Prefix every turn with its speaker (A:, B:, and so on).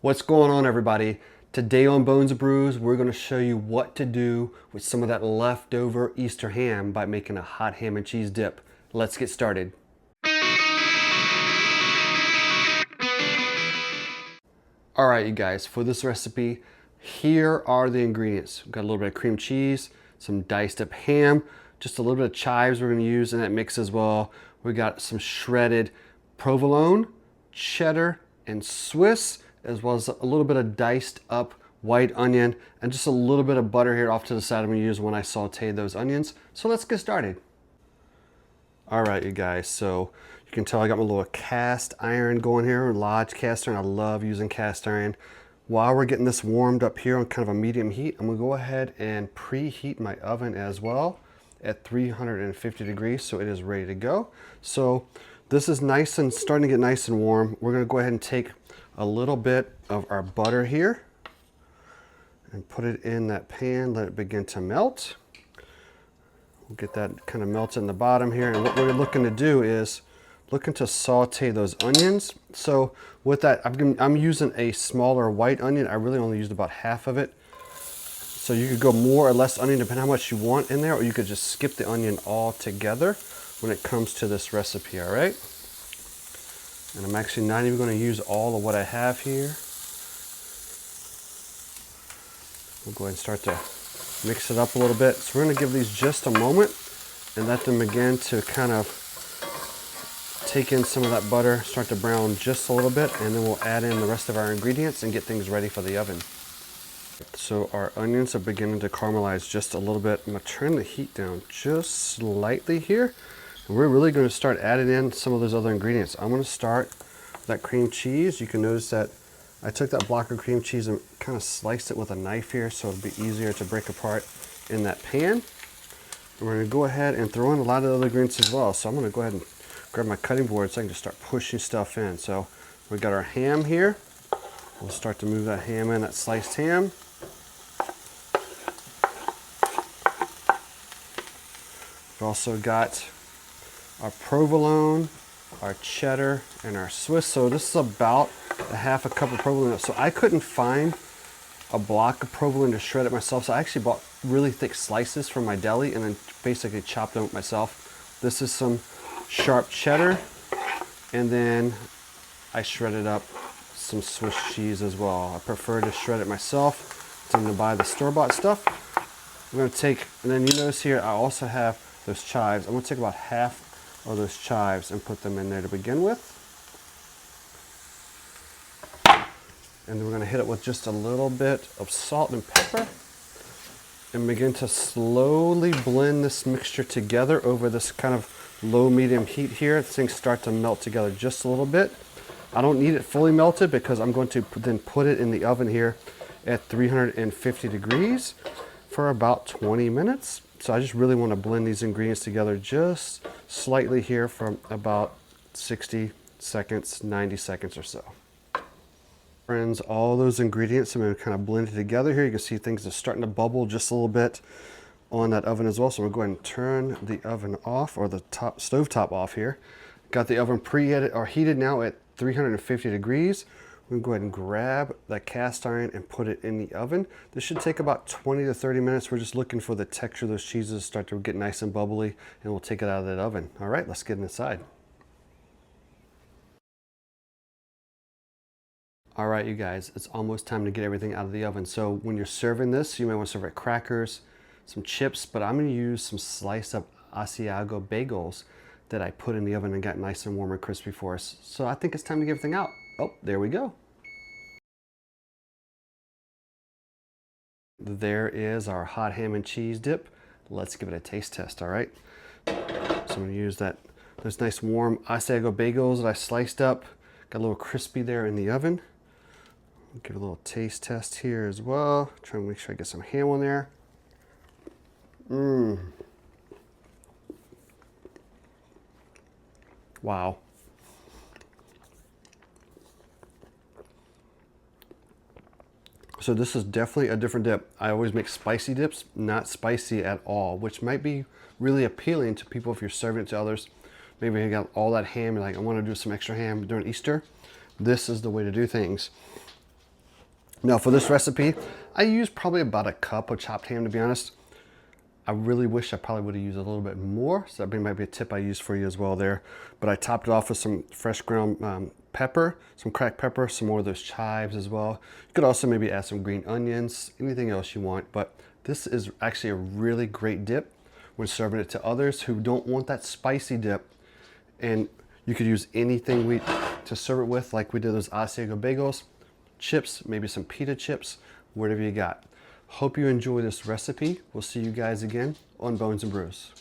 A: What's going on, everybody? Today on Bones and Brews, we're going to show you what to do with some of that leftover Easter ham by making a hot ham and cheese dip. Let's get started. All right, you guys, for this recipe, here are the ingredients. We've got a little bit of cream cheese, some diced up ham, just a little bit of chives we're going to use in that mix as well. We got some shredded provolone, cheddar, and Swiss, as well as a little bit of diced up white onion, and just a little bit of butter here off to the side I'm going to use when I saute those onions. So let's get started. All right, you guys, so you can tell I got my little cast iron going here, Lodge cast iron. I love using cast iron. While we're getting this warmed up here on kind of a medium heat, I'm gonna go ahead and preheat my oven as well at 350 degrees, so it is ready to go. So this is nice and starting to get nice and warm. We're gonna go ahead and take a little bit of our butter here and put it in that pan, let it begin to melt. We'll get that kind of melted in the bottom here, and what we're looking to do is looking to saute those onions. So with that, I'm using a smaller white onion. I really only used about half of it. So you could go more or less onion depending on how much you want in there, or you could just skip the onion altogether when it comes to this recipe, all right? And I'm actually not even gonna use all of what I have here. We'll go ahead and start to mix it up a little bit. So we're gonna give these just a moment and let them begin to kind of take in some of that butter, start to brown just a little bit, and then we'll add in the rest of our ingredients and get things ready for the oven. So our onions are beginning to caramelize just a little bit. I'm gonna turn the heat down just slightly here. And we're really gonna start adding in some of those other ingredients. I'm gonna start with that cream cheese. You can notice that I took that block of cream cheese and kind of sliced it with a knife here so it'll be easier to break apart in that pan. And we're gonna go ahead and throw in a lot of other ingredients as well. So I'm gonna go ahead and grab my cutting board so I can just start pushing stuff in. So we've got our ham here. We'll start to move that ham in, that sliced ham. We've also got our provolone, our cheddar, and our Swiss. So this is about a half a cup of provolone. So I couldn't find a block of provolone to shred it myself. So I actually bought really thick slices from my deli and then basically chopped them up myself. This is some sharp cheddar, and then I shredded up some Swiss cheese as well. I prefer to shred it myself than to buy the store-bought stuff. I'm gonna take, and then you notice here I also have those chives. I'm gonna take about half of those chives and put them in there to begin with. And then we're gonna hit it with just a little bit of salt and pepper and begin to slowly blend this mixture together over this kind of low medium heat here. Things start to melt together just a little bit. I don't need it fully melted because I'm going to then put it in the oven here at 350 degrees for about 20 minutes. So I just really want to blend these ingredients together just slightly here for about 60 seconds, 90 seconds or so. Friends, all those ingredients have been kind of blended together here. You can see things are starting to bubble just a little bit on that oven as well. So we'll go ahead and turn the oven off, or the stove top off here. Got the oven preheated or heated now at 350 degrees. We'll go ahead and grab that cast iron and put it in the oven. This should take about 20 to 30 minutes. We're just looking for the texture of those cheeses to start to get nice and bubbly, and we'll take it out of that oven. All right, let's get inside. All right, you guys, it's almost time to get everything out of the oven. So when you're serving this, you might want to serve it crackers, some chips, but I'm going to use some sliced up Asiago bagels that I put in the oven and got nice and warm and crispy for us. So I think it's time to get everything out. Oh, there we go. There is our hot ham and cheese dip. Let's give it a taste test, all right? So I'm going to use those nice warm Asiago bagels that I sliced up. Got a little crispy there in the oven. Give it a little taste test here as well. Try to make sure I get some ham on there. Wow. So this is definitely a different dip. I always make spicy dips, not spicy at all, which might be really appealing to people if you're serving it to others. Maybe you got all that ham, you're like, I want to do some extra ham during Easter. This is the way to do things. Now for this recipe, I used probably about a cup of chopped ham, to be honest. I really wish I probably would have used a little bit more, so that might be a tip I use for you as well there. But I topped it off with some fresh ground pepper, some cracked pepper, some more of those chives as well. You could also maybe add some green onions, anything else you want, but this is actually a really great dip when serving it to others who don't want that spicy dip. And you could use anything to serve it with, like we did those Asiago bagels, chips, maybe some pita chips, whatever you got. Hope you enjoy this recipe. We'll see you guys again on Bones and Brews.